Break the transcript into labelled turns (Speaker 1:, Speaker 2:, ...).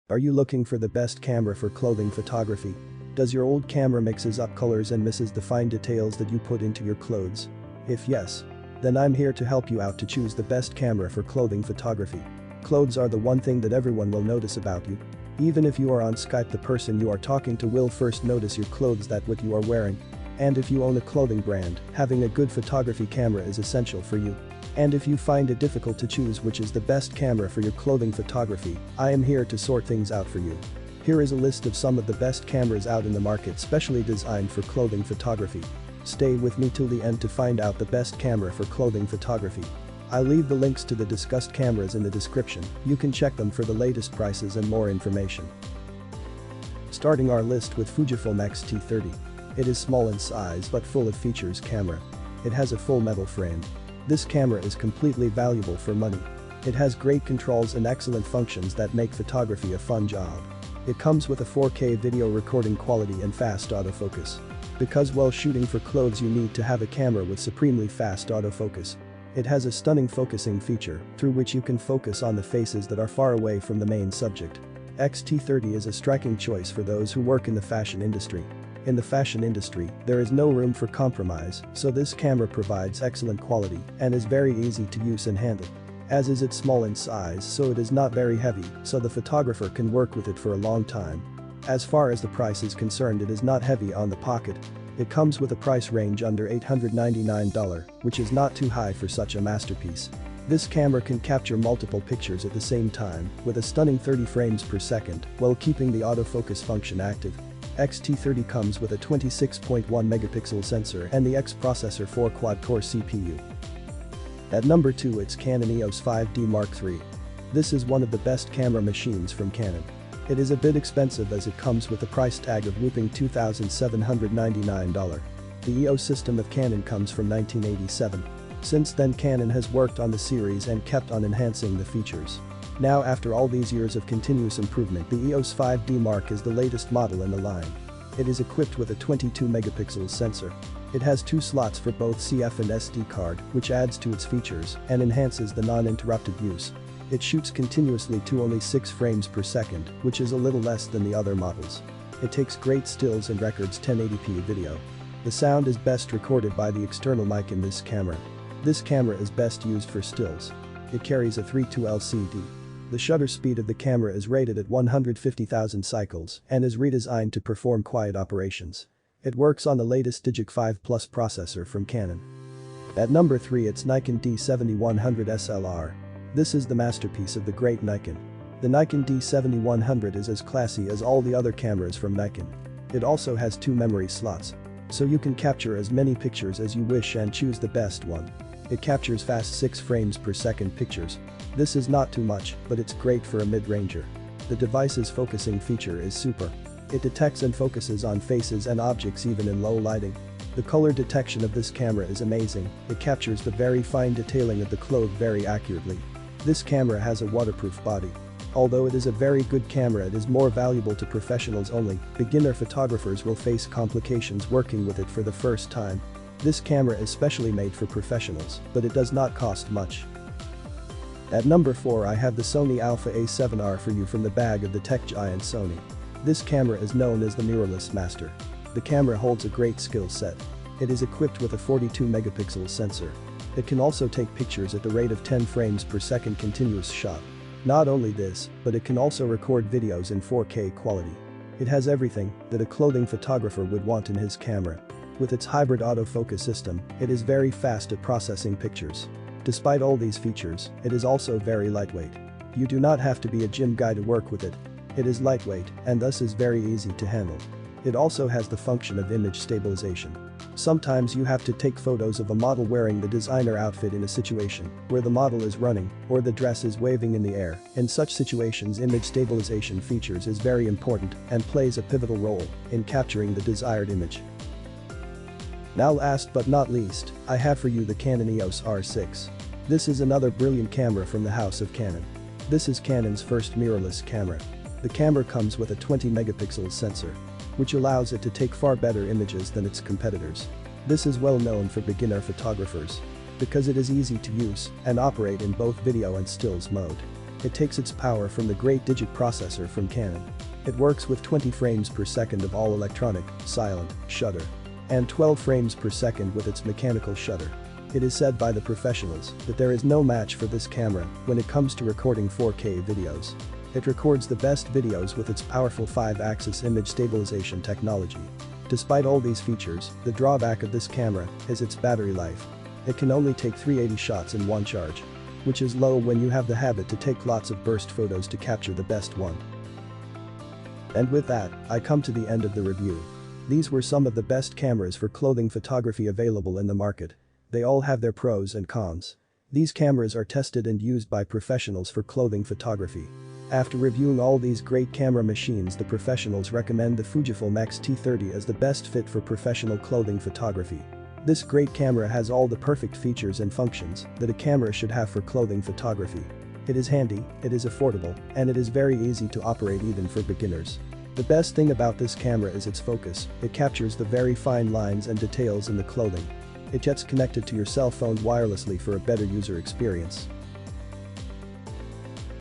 Speaker 1: Are you looking for the best camera for clothing photography? Does your old camera mixes up colors and misses the fine details that you put into your clothes? If yes, then I'm here to help you out to choose the best camera for clothing photography. Clothes are the one thing that everyone will notice about you. Even if you are on Skype, the person you are talking to will first notice your clothes, that what you are wearing. And if you own a clothing brand, having a good photography camera is essential for you. And if you find it difficult to choose which is the best camera for your clothing photography, I am here to sort things out for you. Here is a list of some of the best cameras out in the market specially designed for clothing photography. Stay with me till the end to find out the best camera for clothing photography. I'll leave the links to the discussed cameras in the description. You can check them for the latest prices and more information. Starting our list with Fujifilm X-T30. It is small in size but full of features camera. It has a full metal frame. This camera is completely valuable for money. It has great controls and excellent functions that make photography a fun job. It comes with a 4K video recording quality and fast autofocus. Because while shooting for clothes you need to have a camera with supremely fast autofocus. It has a stunning focusing feature through which you can focus on the faces that are far away from the main subject. X-T30 is a striking choice for those who work in the fashion industry. In the fashion industry, there is no room for compromise, so this camera provides excellent quality and is very easy to use and handle. As is it small in size, so it is not very heavy, so the photographer can work with it for a long time. As far as the price is concerned, it is not heavy on the pocket. It comes with a price range under $899, which is not too high for such a masterpiece. This camera can capture multiple pictures at the same time with a stunning 30 frames per second while keeping the autofocus function active. X-T30 comes with a 26.1 megapixel sensor and the X processor 4 quad-core CPU. At number 2, it's Canon EOS 5D Mark III. This is one of the best camera machines from Canon. It is a bit expensive as it comes with a price tag of whopping $2,799. The EOS system of Canon comes from 1987. Since then Canon has worked on the series and kept on enhancing the features. Now after all these years of continuous improvement, the EOS 5D Mark is the latest model in the line. It is equipped with a 22 megapixel sensor. It has 2 slots for both CF and SD card, which adds to its features and enhances the non-interrupted use. It shoots continuously to only 6 frames per second, which is a little less than the other models. It takes great stills and records 1080p video. The sound is best recorded by the external mic in this camera. This camera is best used for stills. It carries a 3:2 LCD. The shutter speed of the camera is rated at 150,000 cycles and is redesigned to perform quiet operations. It works on the latest Digic 5 Plus processor from Canon. At number 3, it's Nikon D7100 SLR. This is the masterpiece of the great Nikon. The Nikon D7100 is as classy as all the other cameras from Nikon. It also has 2 memory slots. So you can capture as many pictures as you wish and choose the best one. It captures fast 6 frames per second pictures. This is not too much, but it's great for a mid-ranger. The device's focusing feature is super. It detects and focuses on faces and objects even in low lighting. The color detection of this camera is amazing. It captures the very fine detailing of the cloth very accurately. This camera has a waterproof body. Although it is a very good camera, it is more valuable to professionals only. Beginner photographers will face complications working with it for the first time. This camera is specially made for professionals, but it does not cost much. At number 4, I have the Sony Alpha A7R for you from the bag of the tech giant Sony. This camera is known as the mirrorless master. The camera holds a great skill set. It is equipped with a 42 megapixel sensor. It can also take pictures at the rate of 10 frames per second continuous shot. Not only this, but it can also record videos in 4K quality. It has everything that a clothing photographer would want in his camera. With its hybrid autofocus system, it is very fast at processing pictures. Despite all these features, it is also very lightweight. You do not have to be a gym guy to work with it. It is lightweight and thus is very easy to handle. It also has the function of image stabilization. Sometimes you have to take photos of a model wearing the designer outfit in a situation where the model is running or the dress is waving in the air. In such situations, image stabilization features is very important and plays a pivotal role in capturing the desired image. Now last but not least, I have for you the Canon EOS R6. This is another brilliant camera from the house of Canon. This is Canon's first mirrorless camera. The camera comes with a 20 megapixel sensor, which allows it to take far better images than its competitors. This is well known for beginner photographers because it is easy to use and operate in both video and stills mode. It takes its power from the great Digit processor from Canon. It works with 20 frames per second of all electronic, silent, shutter. And 12 frames per second with its mechanical shutter. It is said by the professionals that there is no match for this camera when it comes to recording 4K videos. It records the best videos with its powerful 5-axis image stabilization technology. Despite all these features, the drawback of this camera is its battery life. It can only take 380 shots in one charge, which is low when you have the habit to take lots of burst photos to capture the best one. And with that, I come to the end of the review. These were some of the best cameras for clothing photography available in the market. They all have their pros and cons. These cameras are tested and used by professionals for clothing photography. After reviewing all these great camera machines, the professionals recommend the Fujifilm X-T30 as the best fit for professional clothing photography. This great camera has all the perfect features and functions that a camera should have for clothing photography. It is handy, it is affordable, and it is very easy to operate even for beginners. The best thing about this camera is its focus. It captures the very fine lines and details in the clothing. It gets connected to your cell phone wirelessly for a better user experience.